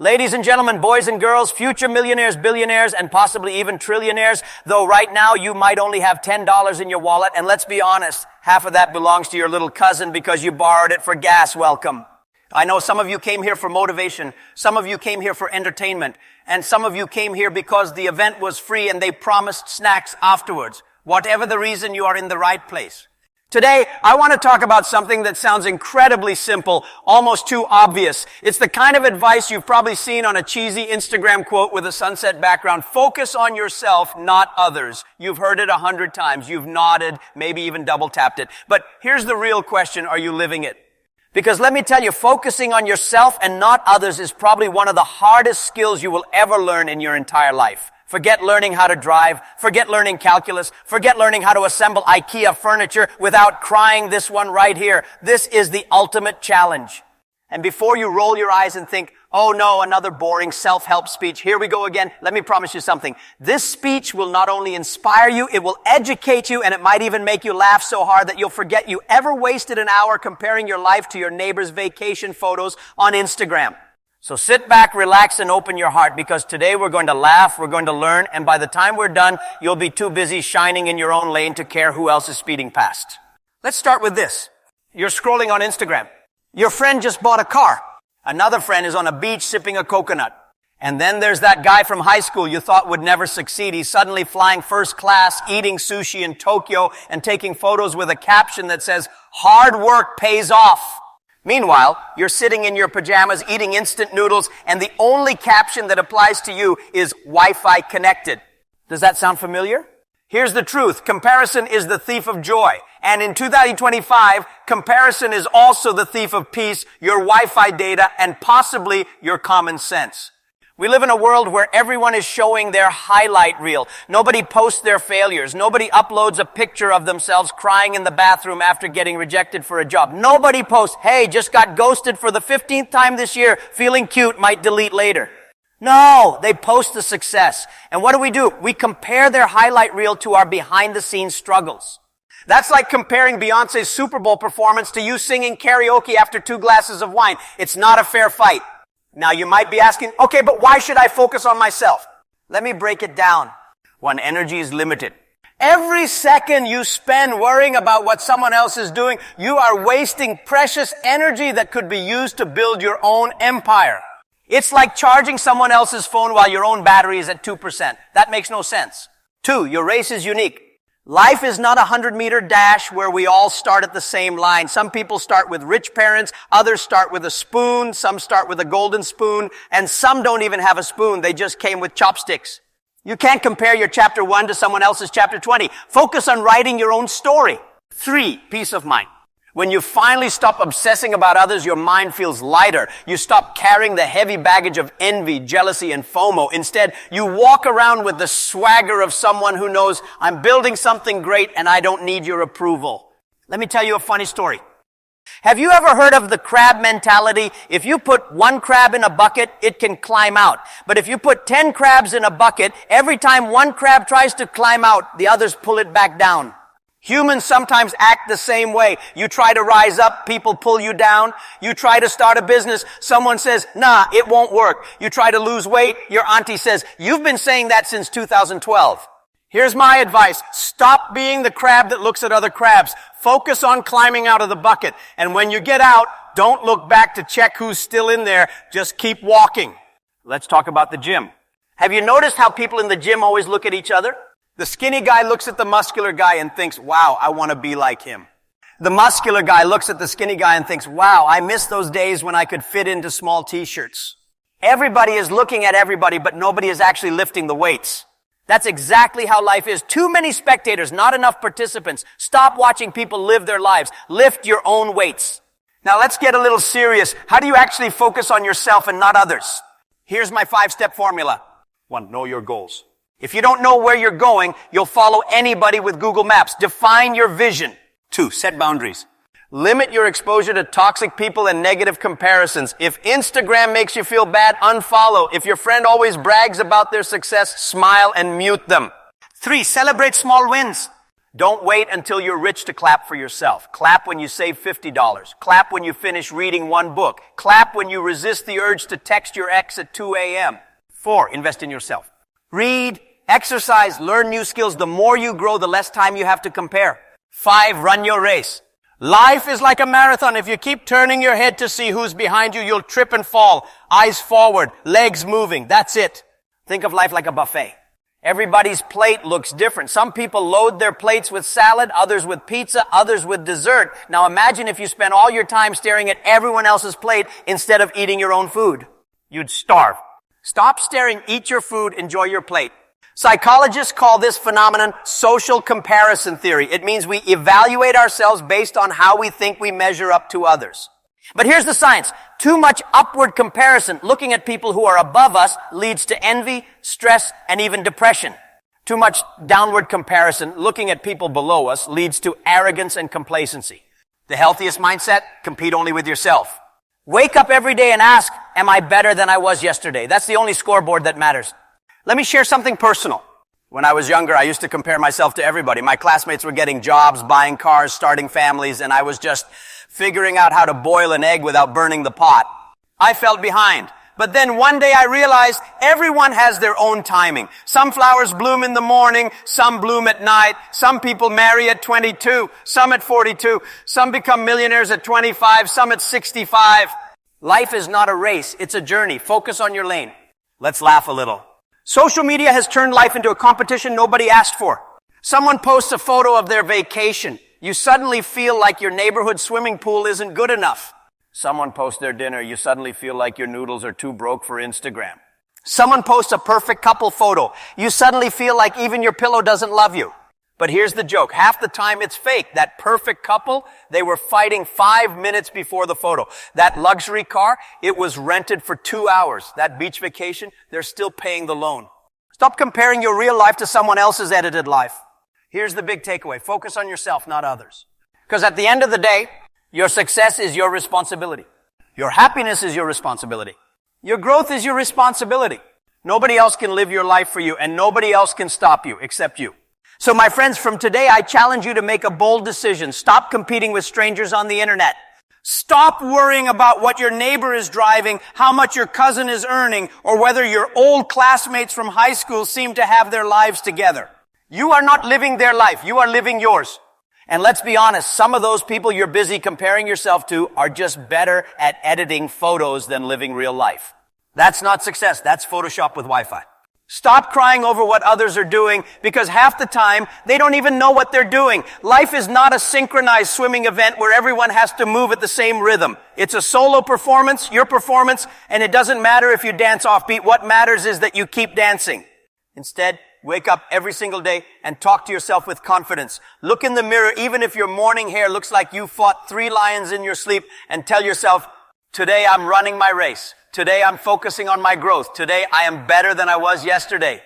Ladies and gentlemen, boys and girls, future millionaires, billionaires, and possibly even trillionaires, though right now you might only have $10 in your wallet, and let's be honest, half of that belongs to your little cousin because you borrowed it for gas. Welcome. I know some of you came here for motivation, some of you came here for entertainment, and some of you came here because the event was free and they promised snacks afterwards. Whatever the reason, you are in the right place. Today, I want to talk about something that sounds incredibly simple, almost too obvious. It's the kind of advice you've probably seen on a cheesy Instagram quote with a sunset background. Focus on yourself, not others. You've heard it 100 times. You've nodded, maybe even double tapped it. But here's the real question. Are you living it? Because let me tell you, focusing on yourself and not others is probably one of the hardest skills you will ever learn in your entire life. Forget learning how to drive. Forget learning calculus. Forget learning how to assemble IKEA furniture without crying this one right here. This is the ultimate challenge. And before you roll your eyes and think, oh no, another boring self-help speech, here we go again, let me promise you something. This speech will not only inspire you, it will educate you, and it might even make you laugh so hard that you'll forget you ever wasted an hour comparing your life to your neighbor's vacation photos on Instagram. So sit back, relax, and open your heart, because today we're going to laugh, we're going to learn, and by the time we're done, you'll be too busy shining in your own lane to care who else is speeding past. Let's start with this. You're scrolling on Instagram. Your friend just bought a car. Another friend is on a beach sipping a coconut. And then there's that guy from high school you thought would never succeed. He's suddenly flying first class, eating sushi in Tokyo, and taking photos with a caption that says, "Hard work pays off." Meanwhile, you're sitting in your pajamas eating instant noodles, and the only caption that applies to you is Wi-Fi connected. Does that sound familiar? Here's the truth. Comparison is the thief of joy. And in 2025, comparison is also the thief of peace, your Wi-Fi data, and possibly your common sense. We live in a world where everyone is showing their highlight reel. Nobody posts their failures. Nobody uploads a picture of themselves crying in the bathroom after getting rejected for a job. Nobody posts, hey, just got ghosted for the 15th time this year, feeling cute, might delete later. No, they post the success. And what do? We compare their highlight reel to our behind-the-scenes struggles. That's like comparing Beyonce's Super Bowl performance to you singing karaoke after 2 glasses of wine. It's not a fair fight. Now you might be asking, okay, but why should I focus on myself? Let me break it down. One, energy is limited. Every second you spend worrying about what someone else is doing, you are wasting precious energy that could be used to build your own empire. It's like charging someone else's phone while your own battery is at 2%. That makes no sense. 2, your race is unique. Life is not a 100-meter dash where we all start at the same line. Some people start with rich parents, others start with a spoon, some start with a golden spoon, and some don't even have a spoon. They just came with chopsticks. You can't compare your chapter 1 to someone else's chapter 20. Focus on writing your own story. 3, peace of mind. When you finally stop obsessing about others, your mind feels lighter. You stop carrying the heavy baggage of envy, jealousy, and FOMO. Instead, you walk around with the swagger of someone who knows, I'm building something great and I don't need your approval. Let me tell you a funny story. Have you ever heard of the crab mentality? If you put 1 crab in a bucket, it can climb out. But if you put 10 crabs in a bucket, every time 1 crab tries to climb out, the others pull it back down. Humans sometimes act the same way. You try to rise up, people pull you down. You try to start a business, someone says, nah, it won't work. You try to lose weight, your auntie says, you've been saying that since 2012. Here's my advice. Stop being the crab that looks at other crabs. Focus on climbing out of the bucket. And when you get out, don't look back to check who's still in there. Just keep walking. Let's talk about the gym. Have you noticed how people in the gym always look at each other? The skinny guy looks at the muscular guy and thinks, wow, I want to be like him. The muscular guy looks at the skinny guy and thinks, wow, I miss those days when I could fit into small t-shirts. Everybody is looking at everybody, but nobody is actually lifting the weights. That's exactly how life is. Too many spectators, not enough participants. Stop watching people live their lives. Lift your own weights. Now let's get a little serious. How do you actually focus on yourself and not others? Here's my 5-step formula. 1, know your goals. If you don't know where you're going, you'll follow anybody with Google Maps. Define your vision. 2, set boundaries. Limit your exposure to toxic people and negative comparisons. If Instagram makes you feel bad, unfollow. If your friend always brags about their success, smile and mute them. 3, celebrate small wins. Don't wait until you're rich to clap for yourself. Clap when you save $50. Clap when you finish reading one book. Clap when you resist the urge to text your ex at 2 a.m. 4, invest in yourself. Read, exercise, learn new skills. The more you grow, the less time you have to compare. 5, run your race. Life is like a marathon. If you keep turning your head to see who's behind you, you'll trip and fall. Eyes forward, legs moving. That's it. Think of life like a buffet. Everybody's plate looks different. Some people load their plates with salad, others with pizza, others with dessert. Now imagine if you spent all your time staring at everyone else's plate instead of eating your own food. You'd starve. Stop staring, eat your food, enjoy your plate. Psychologists call this phenomenon social comparison theory. It means we evaluate ourselves based on how we think we measure up to others. But here's the science. Too much upward comparison, looking at people who are above us, leads to envy, stress, and even depression. Too much downward comparison, looking at people below us, leads to arrogance and complacency. The healthiest mindset, compete only with yourself. Wake up every day and ask, am I better than I was yesterday? That's the only scoreboard that matters. Let me share something personal. When I was younger, I used to compare myself to everybody. My classmates were getting jobs, buying cars, starting families, and I was just figuring out how to boil an egg without burning the pot. I felt behind. But then one day I realized everyone has their own timing. Some flowers bloom in the morning, some bloom at night, some people marry at 22, some at 42, some become millionaires at 25, some at 65. Life is not a race, it's a journey. Focus on your lane. Let's laugh a little. Social media has turned life into a competition nobody asked for. Someone posts a photo of their vacation. You suddenly feel like your neighborhood swimming pool isn't good enough. Someone posts their dinner. You suddenly feel like your noodles are too broke for Instagram. Someone posts a perfect couple photo. You suddenly feel like even your pillow doesn't love you. But here's the joke. Half the time it's fake. That perfect couple, they were fighting 5 minutes before the photo. That luxury car, it was rented for 2 hours. That beach vacation, they're still paying the loan. Stop comparing your real life to someone else's edited life. Here's the big takeaway. Focus on yourself, not others. Because at the end of the day, your success is your responsibility. Your happiness is your responsibility. Your growth is your responsibility. Nobody else can live your life for you, and nobody else can stop you except you. So my friends, from today, I challenge you to make a bold decision. Stop competing with strangers on the internet. Stop worrying about what your neighbor is driving, how much your cousin is earning, or whether your old classmates from high school seem to have their lives together. You are not living their life. You are living yours. And let's be honest, some of those people you're busy comparing yourself to are just better at editing photos than living real life. That's not success. That's Photoshop with Wi-Fi. Stop crying over what others are doing, because half the time they don't even know what they're doing. Life is not a synchronized swimming event where everyone has to move at the same rhythm. It's a solo performance, your performance, and it doesn't matter if you dance offbeat. What matters is that you keep dancing. Instead, wake up every single day and talk to yourself with confidence. Look in the mirror, even if your morning hair looks like you fought 3 lions in your sleep, and tell yourself, today I'm running my race. Today I'm focusing on my growth. Today I am better than I was yesterday.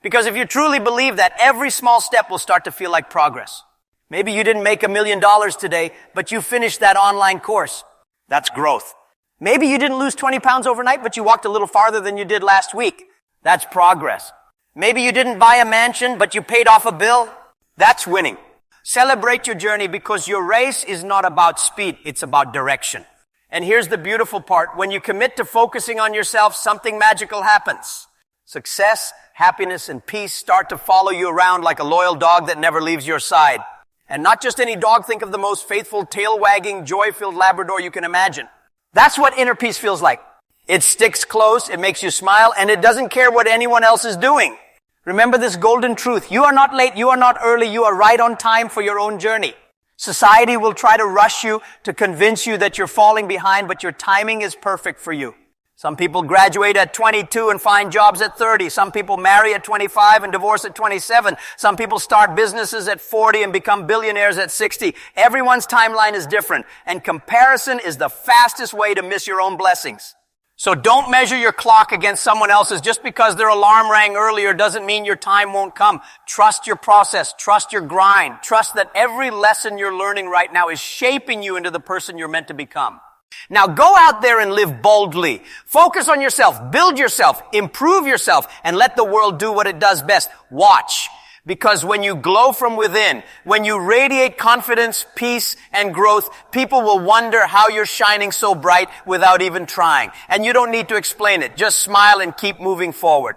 Because if you truly believe that, every small step will start to feel like progress. Maybe you didn't make $1 million today, but you finished that online course. That's growth. Maybe you didn't lose 20 pounds overnight, but you walked a little farther than you did last week. That's progress. Maybe you didn't buy a mansion, but you paid off a bill. That's winning. Celebrate your journey, because your race is not about speed. It's about direction. And here's the beautiful part. When you commit to focusing on yourself, something magical happens. Success, happiness, and peace start to follow you around like a loyal dog that never leaves your side. And not just any dog. Think of the most faithful, tail-wagging, joy-filled Labrador you can imagine. That's what inner peace feels like. It sticks close, it makes you smile, and it doesn't care what anyone else is doing. Remember this golden truth. You are not late, you are not early, you are right on time for your own journey. Society will try to rush you to convince you that you're falling behind, but your timing is perfect for you. Some people graduate at 22 and find jobs at 30. Some people marry at 25 and divorce at 27. Some people start businesses at 40 and become billionaires at 60. Everyone's timeline is different, and comparison is the fastest way to miss your own blessings. So don't measure your clock against someone else's. Just because their alarm rang earlier doesn't mean your time won't come. Trust your process. Trust your grind. Trust that every lesson you're learning right now is shaping you into the person you're meant to become. Now go out there and live boldly. Focus on yourself. Build yourself. Improve yourself. And let the world do what it does best. Watch. Because when you glow from within, when you radiate confidence, peace, and growth, people will wonder how you're shining so bright without even trying. And you don't need to explain it. Just smile and keep moving forward.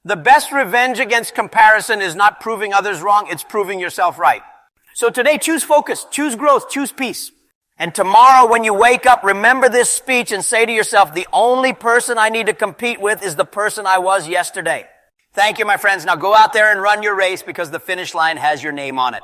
The best revenge against comparison is not proving others wrong, it's proving yourself right. So today, choose focus, choose growth, choose peace. And tomorrow when you wake up, remember this speech and say to yourself, the only person I need to compete with is the person I was yesterday. Thank you, my friends. Now go out there and run your race because the finish line has your name on it.